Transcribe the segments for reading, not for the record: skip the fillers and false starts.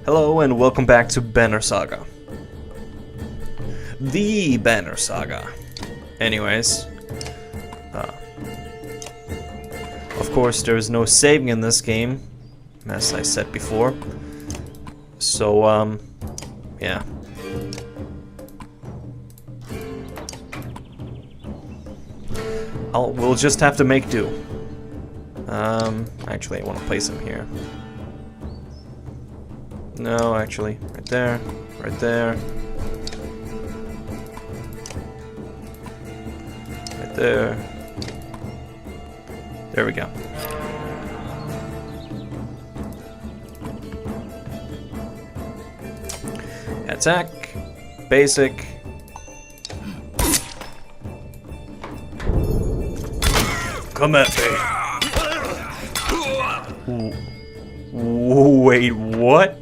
Hello and welcome back to Banner Saga. The Banner Saga. Anyways, of course there's no saving in this game, as I said before. So, yeah. We'll just have to make do. Actually I want to place him here. No, actually, right there, right there. Right there. There we go. Attack. Basic. Come at me. Wait, what?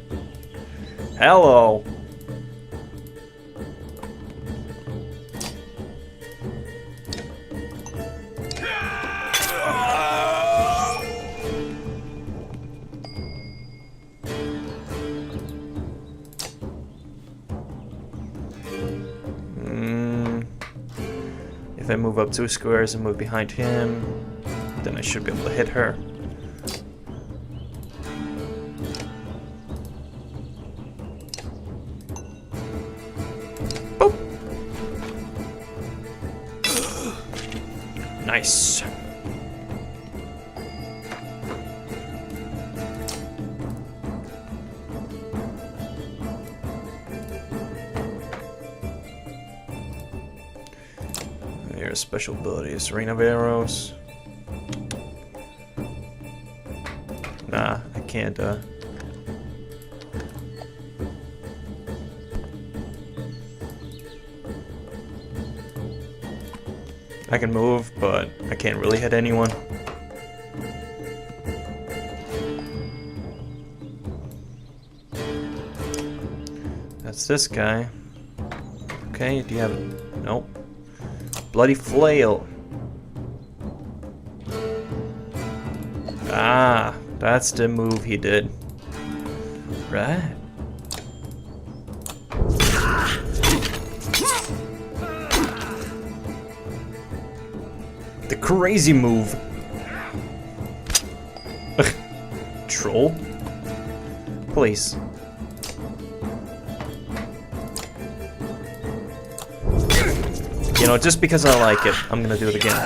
Hello. If I move up 2 squares and move behind him, then I should be able to hit her. Boop. Nice. Here's special abilities. Rain of arrows. Nah, I can't, I can move, but I can't really hit anyone. That's this guy. Okay, do you have it? Nope. Bloody flail. Ah, that's the move he did. Right. The crazy move. Troll. Please. You know, just because I like it, I'm gonna do it again.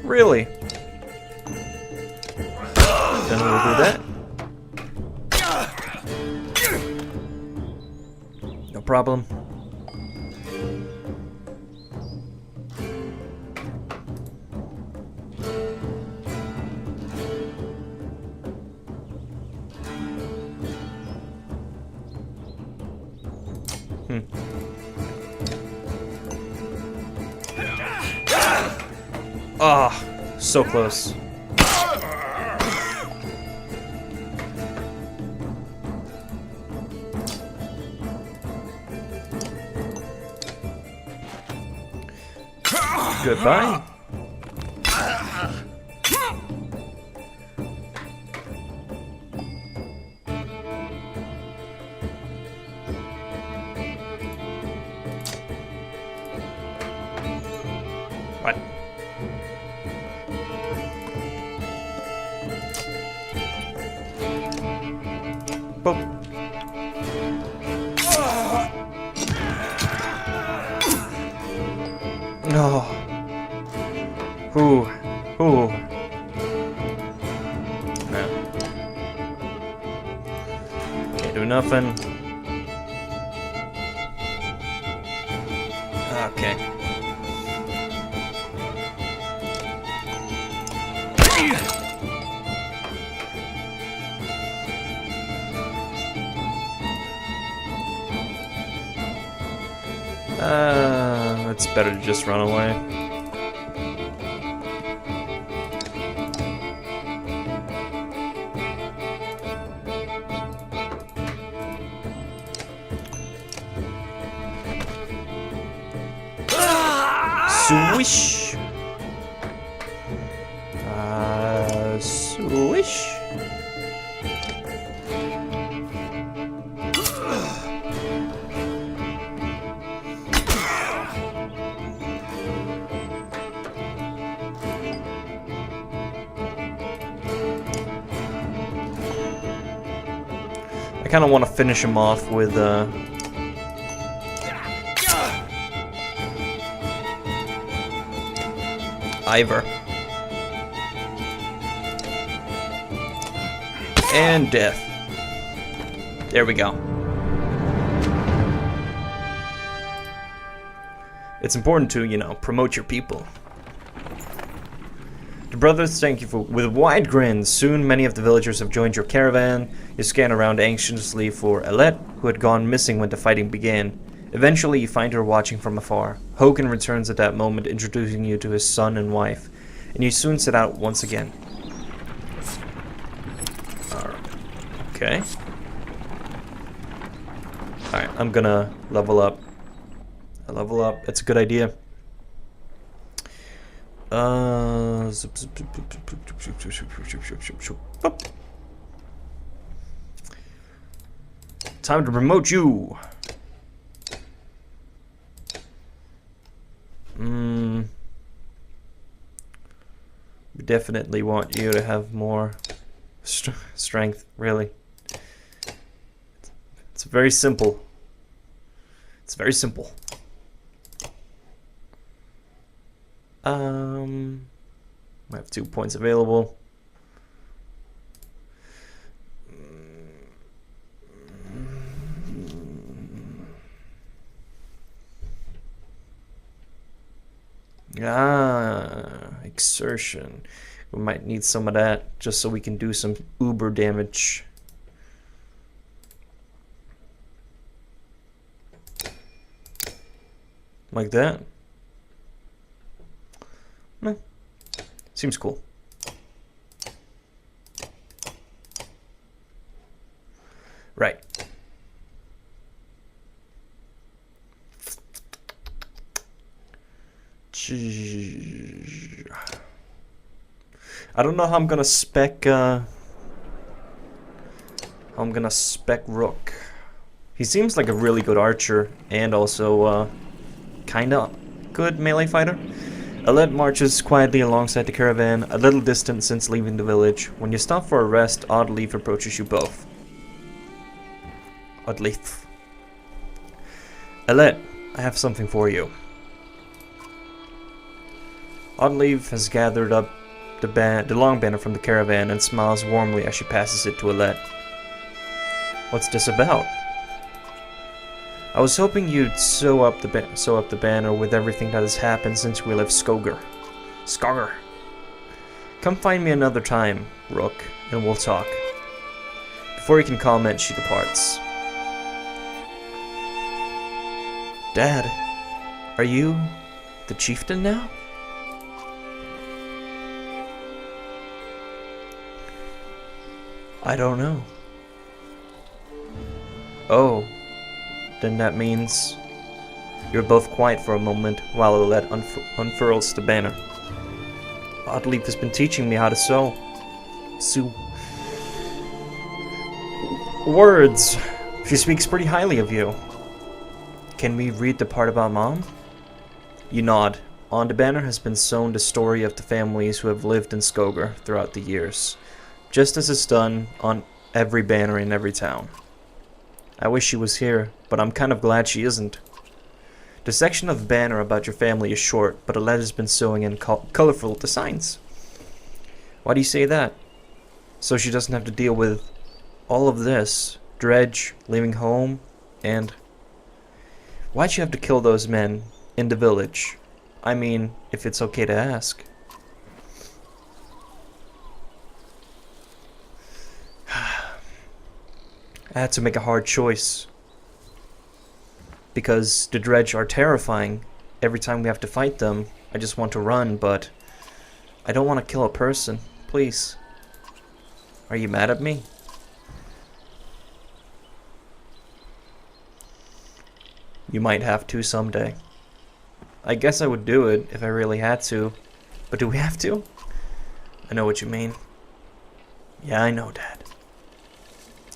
Really? Then we'll do that. No problem. Ah, oh, so close. Goodbye. What? Boop. No. Ooh. Ooh. No. Can't do nothing. Okay. It's better to just run away. Swish. Swish. I kind of want to finish him off with Ivor. And death. There we go. It's important to, you know, promote your people. The brothers thank you for with wide grins. Soon many of the villagers have joined your caravan. You scan around anxiously for Alette, who had gone missing when the fighting began. Eventually you find her watching from afar. Hogan returns at that moment, introducing you to his son and wife, and you soon set out once again. Okay. Alright, I'm gonna level up. Level up, it's a good idea. Time to promote you. We definitely want you to have more strength, really. It's very simple. It's very simple. I have 2 points available. Exertion. We might need some of that just so we can do some uber damage. Like that. Seems cool. Right. I don't know how I'm gonna spec Rook. He seems like a really good archer and also kinda good melee fighter. Alette marches quietly alongside the caravan, a little distant since leaving the village. When you stop for a rest, Oddleif approaches you both. Oddleif. Alette, I have something for you. Oddleif has gathered up the long banner from the caravan and smiles warmly as she passes it to Alette. What's this about? I was hoping you'd sew up the banner with everything that has happened since we left Skogar. Come find me another time, Rook, and we'll talk. Before he can comment, she departs. Dad, are you the chieftain now? I don't know. Oh. Then that means you're both quiet for a moment while Alette unfurls the banner. Oddleif has been teaching me how to sew. Words! She speaks pretty highly of you. Can we read the part about Mom? You nod. On the banner has been sewn the story of the families who have lived in Skogar throughout the years, just as it's done on every banner in every town. I wish she was here, but I'm kind of glad she isn't. The section of the banner about your family is short, but Alette has been sewing in colorful designs. Why do you say that? So she doesn't have to deal with all of this. Dredge, leaving home, and... Why'd you have to kill those men in the village? I mean, if it's okay to ask. I had to make a hard choice. Because the Dredge are terrifying. Every time we have to fight them, I just want to run, but I don't want to kill a person. Please. Are you mad at me? You might have to someday. I guess I would do it if I really had to. But do we have to? I know what you mean. Yeah, I know, Dad.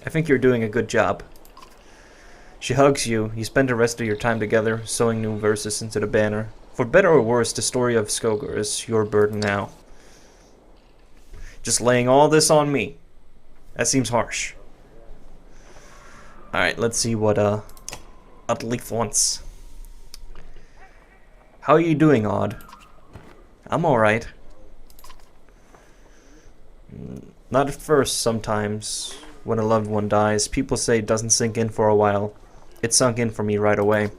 I think you're doing a good job. She hugs you. You spend the rest of your time together, sewing new verses into the banner. For better or worse, the story of Skogar is your burden now. Just laying all this on me. That seems harsh. Alright, let's see what Oddleaf wants. How are you doing, Odd? I'm alright. Not at first, sometimes. When a loved one dies, people say it doesn't sink in for a while. It sunk in for me right away.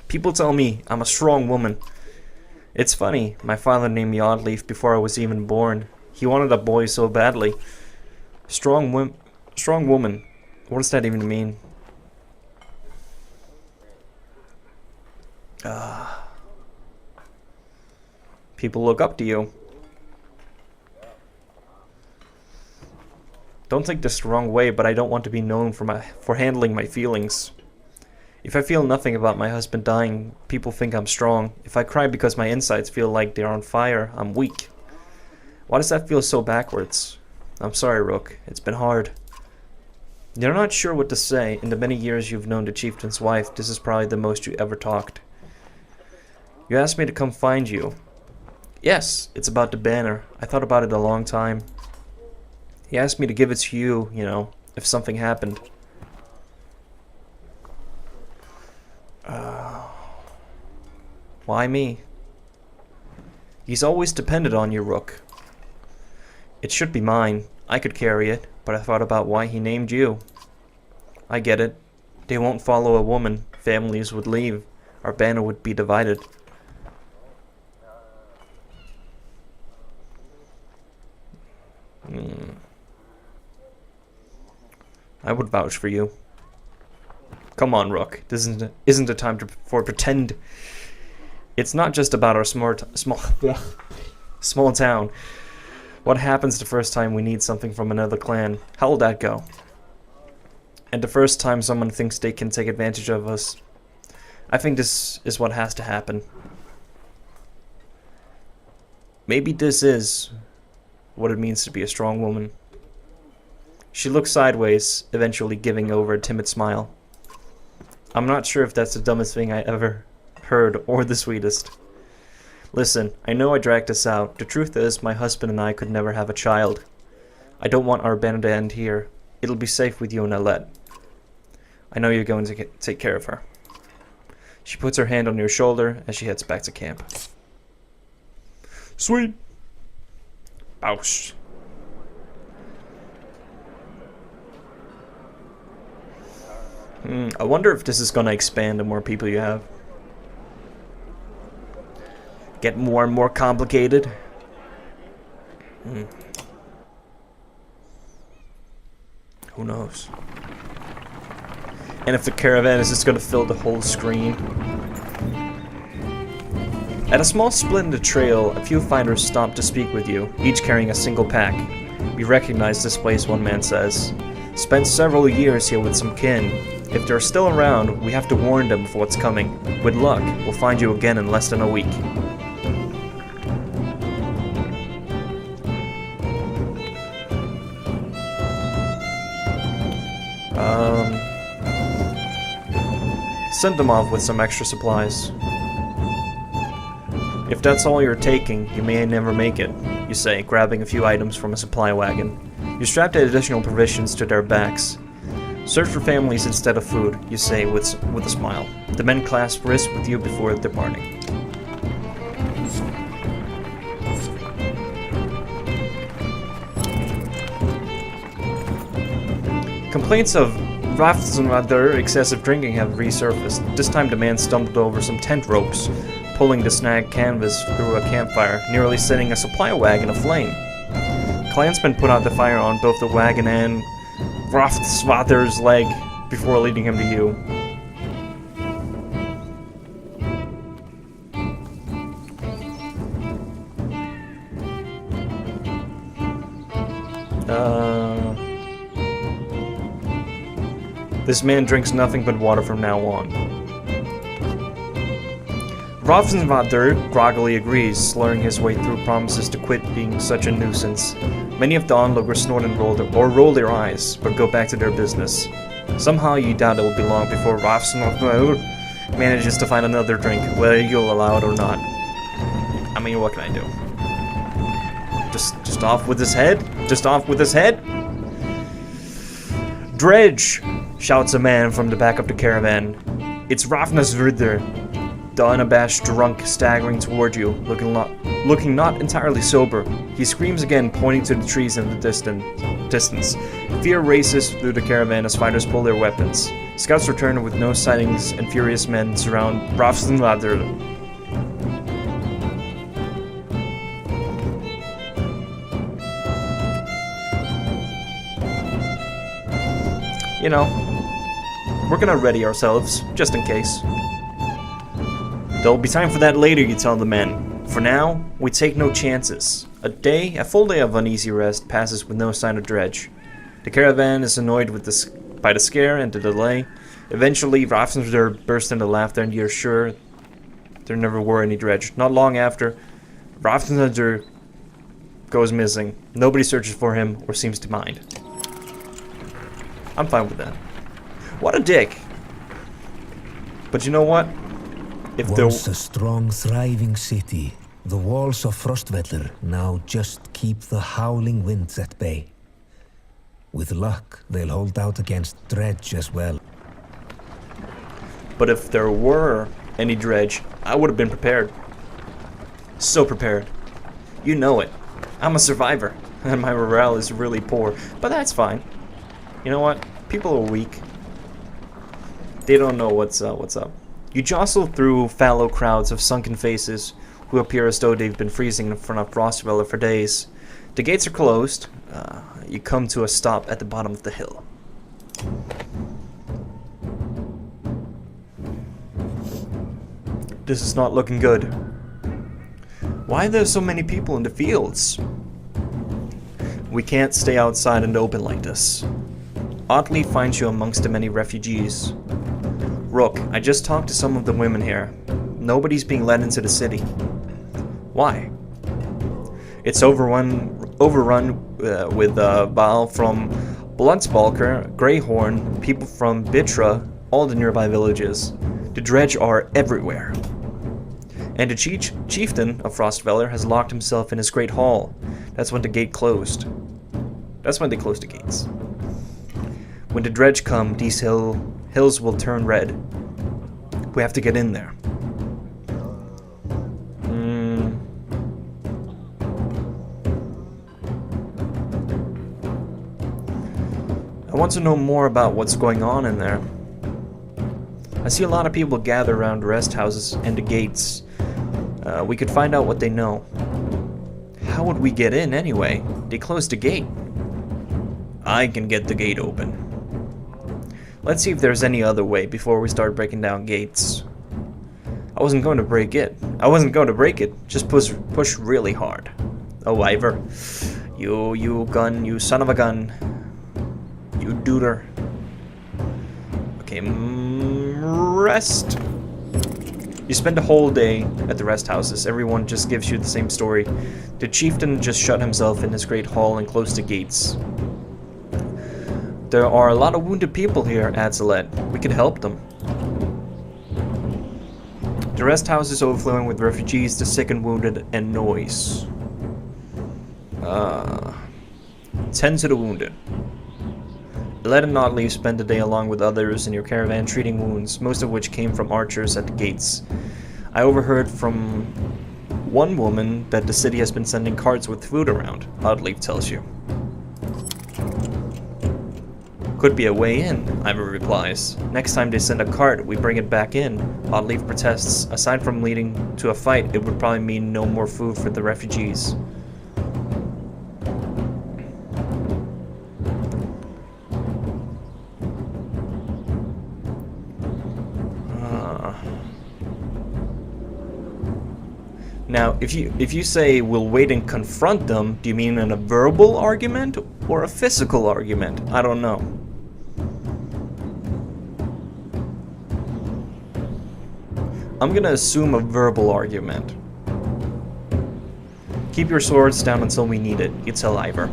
People tell me I'm a strong woman. It's funny, my father named me Oddleaf before I was even born. He wanted a boy so badly. Strong woman. What does that even mean? People look up to you. Don't take this the wrong way, but I don't want to be known for handling my feelings. If I feel nothing about my husband dying, people think I'm strong. If I cry because my insides feel like they're on fire, I'm weak. Why does that feel so backwards? I'm sorry, Rook. It's been hard. You're not sure what to say. In the many years you've known the chieftain's wife, this is probably the most you ever talked. You asked me to come find you. Yes, it's about the banner. I thought about it a long time. He asked me to give it to you, you know, if something happened. Why me? He's always depended on you, Rook. It should be mine. I could carry it, but I thought about why he named you. I get it. They won't follow a woman. Families would leave. Our banner would be divided. I would vouch for you. Come on, Rook. This isn't a time for pretend. It's not just about our small town. What happens the first time we need something from another clan? How will that go? And the first time someone thinks they can take advantage of us. I think this is what has to happen. Maybe this is what it means to be a strong woman. She looks sideways, eventually giving over a timid smile. I'm not sure if that's the dumbest thing I ever heard or the sweetest. Listen, I know I dragged this out. The truth is, my husband and I could never have a child. I don't want our banner to end here. It'll be safe with you and Alette. I know you're going to take care of her. She puts her hand on your shoulder as she heads back to camp. Sweet. Ouch. I wonder if this is going to expand the more people you have. Get more and more complicated. Who knows? And if the caravan is just going to fill the whole screen. At a small split in the trail, a few fighters stop to speak with you, each carrying a single pack. We recognize this place, one man says. Spent several years here with some kin. If they're still around, we have to warn them of what's coming. With luck, we'll find you again in less than a week. Send them off with some extra supplies. If that's all you're taking, you may never make it, you say, grabbing a few items from a supply wagon. You strap the additional provisions to their backs. Search for families instead of food, you say with a smile. The men clasp wrists with you before departing. Complaints of rafts and other excessive drinking have resurfaced. This time the man stumbled over some tent ropes, pulling the snagged canvas through a campfire, nearly setting a supply wagon aflame. Clansmen put out the fire on both the wagon and Raftsvather's leg before leading him to you. This man drinks nothing but water from now on. Ravnsvatr groggily agrees, slurring his way through promises to quit being such a nuisance. Many of the onlookers snort and roll their eyes, but go back to their business. Somehow you doubt it will be long before Ravnsvatr manages to find another drink, whether you'll allow it or not. I mean, what can I do? Just off with his head? Just off with his head? Dredge! Shouts a man from the back of the caravan. It's Ravnsvatr, the unabashed drunk staggering toward you, looking not entirely sober. He screams again, pointing to the trees in the distance. Fear races through the caravan as fighters pull their weapons. Scouts return with no sightings, and furious men surround Ravnsvatr. You know, we're gonna ready ourselves, just in case. There'll be time for that later, you tell the men. For now, we take no chances. A full day of uneasy rest passes with no sign of Dredge. The caravan is annoyed by the scare and the delay. Eventually, Ravnsvatr bursts into laughter, and you're sure there never were any Dredge. Not long after, Ravnsvatr goes missing. Nobody searches for him or seems to mind. I'm fine with that. What a dick. But you know what? Once a strong, thriving city, the walls of Frostvellir now just keep the howling winds at bay. With luck, they'll hold out against Dredge as well. But if there were any Dredge, I would have been prepared. So prepared. You know it. I'm a survivor, and my morale is really poor, but that's fine. You know what? People are weak. They don't know what's up. You jostle through fallow crowds of sunken faces who appear as though they've been freezing in front of Frostvellir for days. The gates are closed. You come to a stop at the bottom of the hill. This is not looking good. Why are there so many people in the fields? We can't stay outside in the open like this. Oddly finds you amongst the many refugees. Rook, I just talked to some of the women here. Nobody's being let into the city. Why? It's overrun with Baal from Bloodsbalker, Greyhorn, people from Bitra, all the nearby villages. The Dredge are everywhere. And the chieftain of Frostvellir has locked himself in his great hall. That's when the gate closed. That's when they closed the gates. When the Dredge come, these hills will turn red. We have to get in there. I want to know more about what's going on in there. I see a lot of people gather around rest houses and the gates. We could find out what they know. How would we get in anyway? They closed the gate. I can get the gate open. Let's see if there's any other way before we start breaking down gates. I wasn't going to break it. Just push really hard. Oh, Ivor. You gun, you son of a gun. You duder. Okay, rest. You spend a whole day at the rest houses. Everyone just gives you the same story. The chieftain just shut himself in his great hall and closed the gates. There are a lot of wounded people here, Adzelet. We could help them. The rest house is overflowing with refugees, the sick and wounded, and noise. Tend to the wounded. Let and Notley spend the day along with others in your caravan treating wounds, most of which came from archers at the gates. I overheard from one woman that the city has been sending carts with food around, Oddleaf tells you. Could be a way in, Ivor replies. Next time they send a cart, we bring it back in. Oddleaf protests. Aside from leading to a fight, it would probably mean no more food for the refugees. Now, if you say we'll wait and confront them, do you mean in a verbal argument or a physical argument? I don't know. I'm gonna assume a verbal argument. Keep your swords down until we need it, you tell Ivor.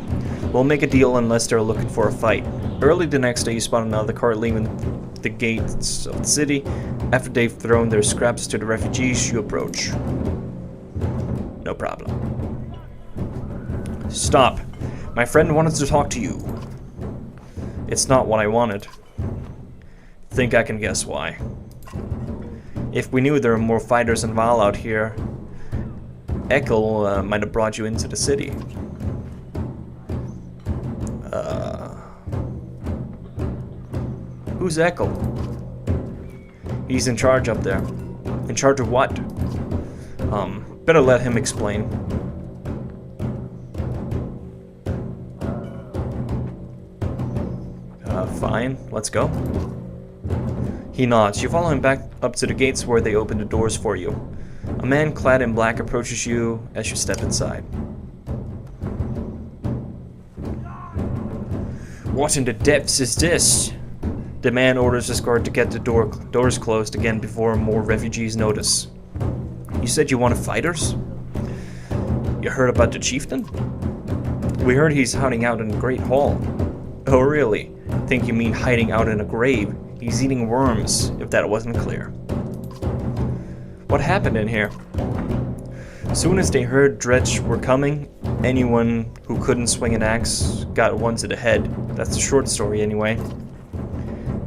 We'll make a deal unless they're looking for a fight. Early the next day, you spot another cart leaving the gates of the city. After they've thrown their scraps to the refugees, you approach. No problem. Stop. My friend wanted to talk to you. It's not what I wanted. Think I can guess why. If we knew there were more fighters in Val out here, Ekel might have brought you into the city. Who's Ekel? He's in charge up there. In charge of what? Better let him explain. Fine, let's go. He nods. You follow him back up to the gates where they open the doors for you. A man clad in black approaches you as you step inside. What in the depths is this? The man orders his guard to get the doors closed again before more refugees notice. You said you wanted fighters? You heard about the chieftain? We heard he's hiding out in the Great Hall. Oh really? Think you mean hiding out in a grave? He's eating worms, if that wasn't clear. What happened in here? Soon as they heard Dretch were coming, anyone who couldn't swing an axe got one to the head. That's the short story anyway.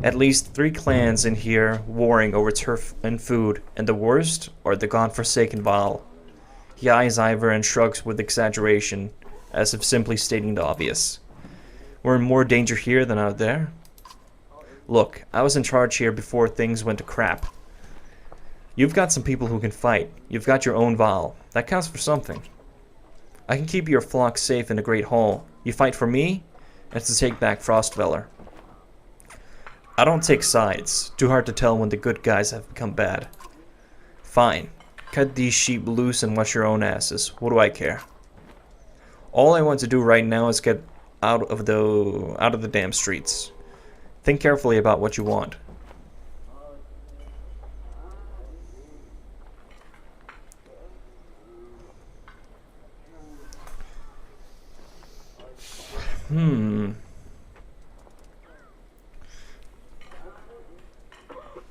At least 3 clans in here warring over turf and food, and the worst are the godforsaken Val. He eyes Ivor and shrugs with exaggeration, as if simply stating the obvious. We're in more danger here than out there. Look, I was in charge here before things went to crap. You've got some people who can fight. You've got your own Val. That counts for something. I can keep your flock safe in the Great Hall. You fight for me, and it's to take back Frostweller. I don't take sides. Too hard to tell when the good guys have become bad. Fine. Cut these sheep loose and watch your own asses. What do I care? All I want to do right now is get out of the damn streets. Think carefully about what you want.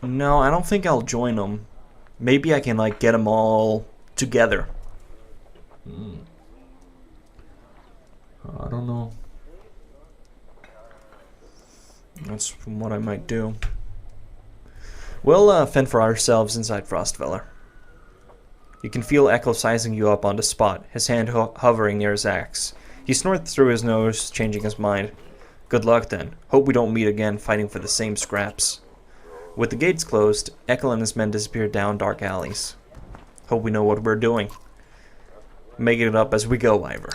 No, I don't think I'll join them. Maybe I can, like, get them all together. I don't know. That's what I might do. We'll fend for ourselves inside Frostweller. You can feel Echo sizing you up on the spot, his hand hovering near his axe. He snorts through his nose, changing his mind. Good luck then. Hope we don't meet again fighting for the same scraps. With the gates closed, Echo and his men disappear down dark alleys. Hope we know what we're doing. Making it up as we go, Ivor.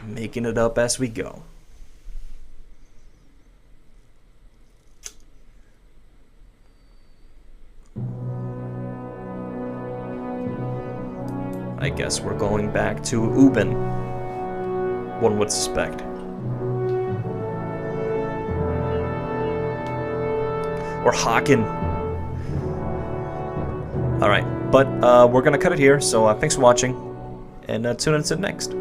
Making it up as we go. I guess we're going back to Ubin. One would suspect. Or Haken. Alright, but we're gonna cut it here, so thanks for watching, and tune in to the next.